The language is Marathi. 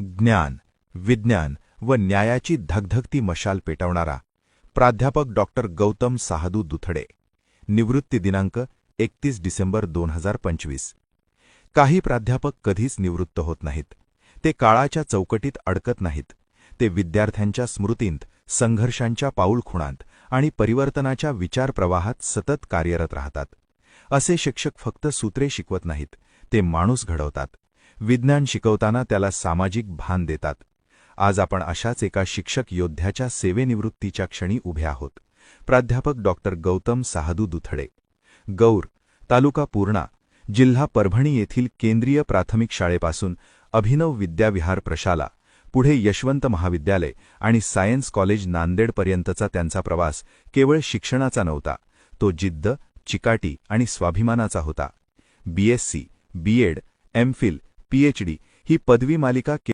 ज्ञान, विज्ञान व न्यायाची धगधगती मशाल पेटवणारा प्राध्यापक डॉक्टर गौतम साहदू दुथडे. निवृत्ती दिनांक 31 डिसेंबर 2025. काही प्राध्यापक कधीच निवृत्त होत नाहीत. ते काळाच्या चौकटीत अडकत नाहीत. ते विद्यार्थ्यांच्या स्मृतींत, संघर्षांच्या पाऊलखुणांत आणि परिवर्तनाच्या विचारप्रवाहात सतत कार्यरत राहतात. असे शिक्षक फक्त सूत्रे शिकवत नाहीत, ते माणूस घडवतात. विज्ञान शिकवताना त्याला सामाजिक भान देतात. आज आपण अशाच एका शिक्षक योद्ध्याच्या सेवेनिवृत्तीच्या क्षणी उभे आहोत. प्राध्यापक डॉक्टर गौतम साहदू दुथडे, गौर, तालुका पूर्णा, जिल्हा परभणी येथील केंद्रीय प्राथमिक शाळेपासून अभिनव विद्याविहार प्रशाला, पुढे यशवंत महाविद्यालय आणि सायन्स कॉलेज नांदेडपर्यंतचा त्यांचा प्रवास केवळ शिक्षणाचा नव्हता. तो जिद्द, चिकाटी आणि स्वाभिमानाचा होता. BSc, B.Ed, M.Phil, PhD ही पदवी मालिका